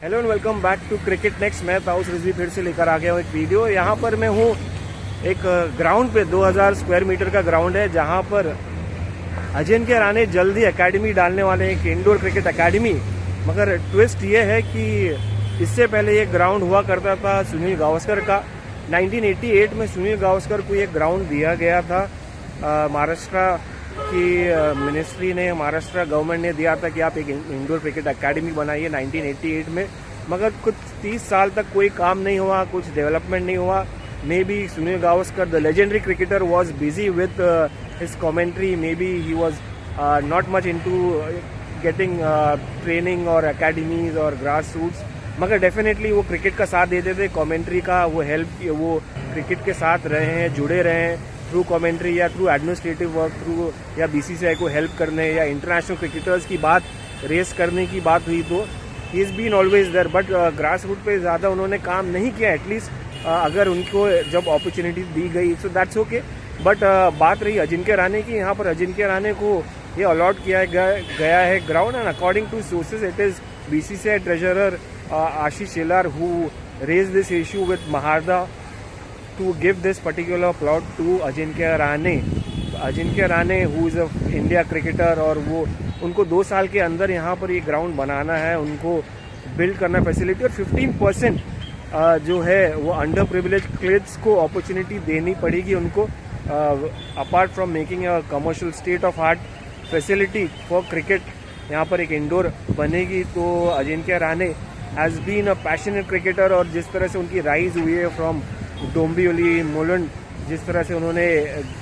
Hello and welcome back to cricket next. मैं ताउस रिजवी फिर से लेकर आ गया हूँ एक वीडियो। यहाँ पर मैं हूँ एक ग्राउंड पे 2000 स्क्वायर मीटर का ग्राउंड है, जहाँ पर अजिंक्य रहाणे जल्दी एकेडमी डालने वाले हैं, एक इंडोर क्रिकेट एकेडमी। मगर ट्विस्ट ये है कि इससे पहले ये ग्राउंड हुआ करता था सुनील गावस्कर का। 1988 में सुनील गावस्कर को ये ग्राउंड दिया गया था। महाराष्ट्र की मिनिस्ट्री ने, महाराष्ट्र गवर्नमेंट ने दिया था कि आप एक इंडोर क्रिकेट एकेडमी बनाइए 1988 में। मगर कुछ 30 साल तक कोई काम नहीं हुआ, कुछ डेवलपमेंट नहीं हुआ। May be Sunil Gavaskar the legendary cricketer was busy with his commentary, may be he was not much into getting training और एकेडमीज और ग्रास रूट्स। मगर डेफिनेटली वो क्रिकेट का साथ देते थे, कॉमेंट्री का वो हेल्प, वो क्रिकेट के साथ रहे हैं, जुड़े रहे हैं थ्रू कमेंट्री या थ्रू एडमिनिस्ट्रेटिव वर्क, थ्रू या बीसीसीआई को हेल्प करने या इंटरनेशनल क्रिकेटर्स की बात रेस करने की बात हुई तो he is been always there. But grass root पे ज़्यादा उन्होंने काम नहीं किया। एटलीस्ट अगर उनको जब अपॉर्चुनिटी दी गई सो दैट्स ओके। बट बात रही अजिंक्य रहाणे की, यहाँ पर अजिंक्य रहाणे को ये अलॉट किया गया है ground, and according to sources it is BCCI treasurer Ashish Shelar who raise this issue with MHADA to give this particular plot to Ajinkya Rahane. Ajinkya Rahane who is a India cricketer, और वो उनको 2 साल के अंदर यहाँ पर ये ग्राउंड बनाना है, उनको बिल्ड करना फैसिलिटी, और 15% जो है वो अंडर प्रिविलेज किड्स को अपॉर्चुनिटी देनी पड़ेगी उनको, apart from making a commercial state of art facility for cricket. यहाँ पर एक इंडोर बनेगी। तो Ajinkya Rahane has been a passionate cricketer, और जिस तरह से उनकी राइज हुई है फ्रॉम डोंबिवली मोलंड, जिस तरह से उन्होंने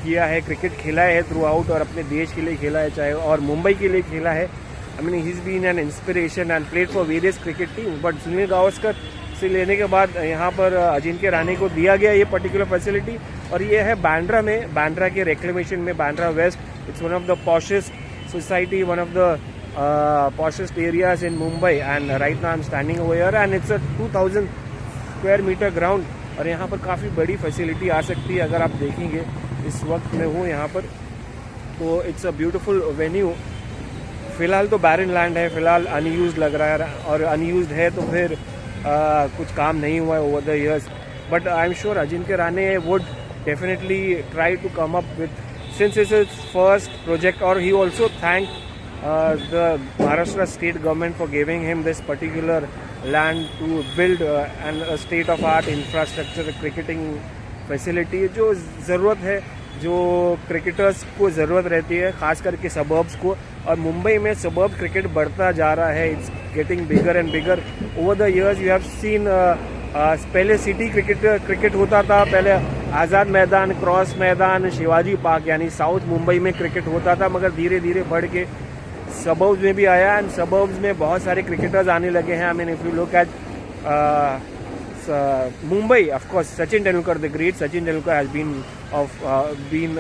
किया है, क्रिकेट खेला है थ्रू आउट, और अपने देश के लिए खेला है चाहे, और मुंबई के लिए खेला है। I mean he is been an inspiration and played for various cricket team. But Sunil Gavaskar से लेने के बाद यहाँ पर अजिंक्य रहाणे को दिया गया ये पर्टिकुलर फैसिलिटी, और ये है बांद्रा में, बांद्रा के रिक्लेमेशन में, Bandra west. It's one of the poshest society, one of the poshest areas in Mumbai, and right now I am standing over here, and it's a 2000 square metre ground, और यहाँ पर काफ़ी बड़ी फैसिलिटी आ सकती है। अगर आप देखेंगे इस वक्त मैं हूँ यहाँ पर, तो इट्स अ ब्यूटीफुल वेन्यू। फ़िलहाल तो बैरन लैंड है, फ़िलहाल अनयूज्ड लग रहा है, और अनयूज्ड है तो फिर कुछ काम नहीं हुआ है over the years. But I am sure Ajinkya Rahane would definitely try to come up with, since it's his first project, और he also thank the Maharashtra state government for giving him this particular land to build and a state of art infrastructure cricketing facility जो ज़रूरत है, जो cricketers को ज़रूरत रहती है, ख़ास करके सबर्ब्स को। और मुंबई में सबर्ब क्रिकेट बढ़ता जा रहा है, it's getting bigger and bigger over the years. You have seen पहले सिटी क्रिकेट होता था, पहले आज़ाद मैदान, क्रॉस मैदान, शिवाजी पार्क, यानी साउथ मुंबई में क्रिकेट होता था, मगर धीरे धीरे बढ़ के सबर्ब्स में भी आया, एंड सबर्ब्स में बहुत सारे क्रिकेटर्स आने लगे हैं। I mean if you look at Mumbai, of course Sachin Tendulkar, the great Sachin Tendulkar has been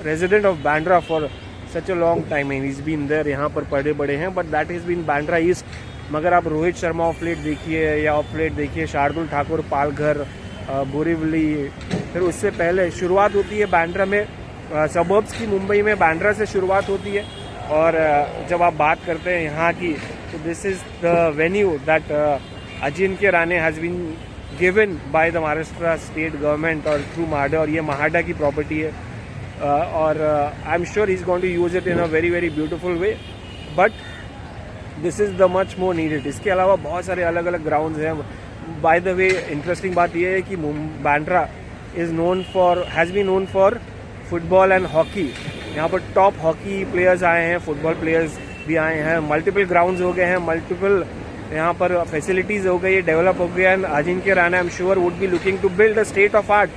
resident of Bandra for such a long time, and he is been there, यहाँ पर पढ़े बड़े हैं, but that is been Bandra east. मगर आप रोहित शर्मा ऑफ लेट देखिए, या of late देखिए शार्दुल ठाकुर, पालघर, बोरीवली, फिर उससे पहले शुरुआत होती है बांद्रा में, सबर्ब्स की मुंबई में बांद्रा से शुरुआत होती है। और जब आप बात करते हैं यहाँ की, तो this is the venue that Ajinkya Rahane has been given by the Maharashtra state government, और थ्रू महाडा, और ये महाडा की प्रॉपर्टी है, और I am sure he is going to use it in a very very beautiful way, but this is the much more needed. इसके अलावा बहुत सारे अलग अलग ग्राउंड्स हैं। बाय द वे इंटरेस्टिंग बात यह है कि Bandra is known for, has been known for football and hockey. यहाँ पर टॉप हॉकी प्लेयर्स आए हैं, फुटबॉल प्लेयर्स भी आए हैं, मल्टीपल ग्राउंड्स हो गए हैं, मल्टीपल यहाँ पर फैसिलिटीज़ हो गई, डेवलप हो गया। And Ajinkya Rahane I am sure would be looking to build a state of art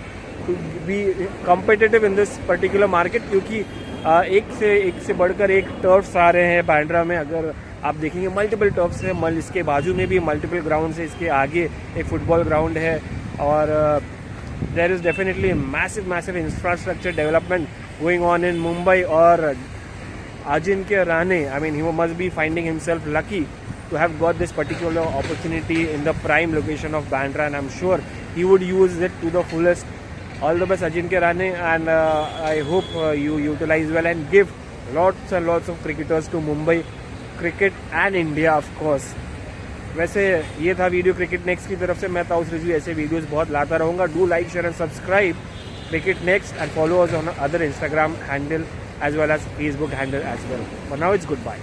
to be competitive in this particular market, क्योंकि एक से बढ़कर एक टर्फ्स आ रहे हैं बांद्रा में। अगर आप देखेंगे मल्टीपल टर्फ्स है, इसके बाजू में भी मल्टीपल ग्राउंड्स है, इसके आगे एक फुटबॉल ग्राउंड है, और there is definitely massive infrastructure development going on in Mumbai, or Ajinkya Rahane, I mean he must be finding himself lucky to have got this particular opportunity in the prime location of Bandra, and I'm sure he would use it to the fullest. All the best Ajinkya Rahane, and I hope you utilize well and give lots and lots of cricketers to Mumbai cricket and India, of course. वैसे ये था video cricket next की तरफ से। मैं ताउस रिजवी ऐसे videos बहुत लाता रहूँगा। Do like, share and subscribe cricket next and follow us on other Instagram handle as well as Facebook handle as well. For now it's goodbye.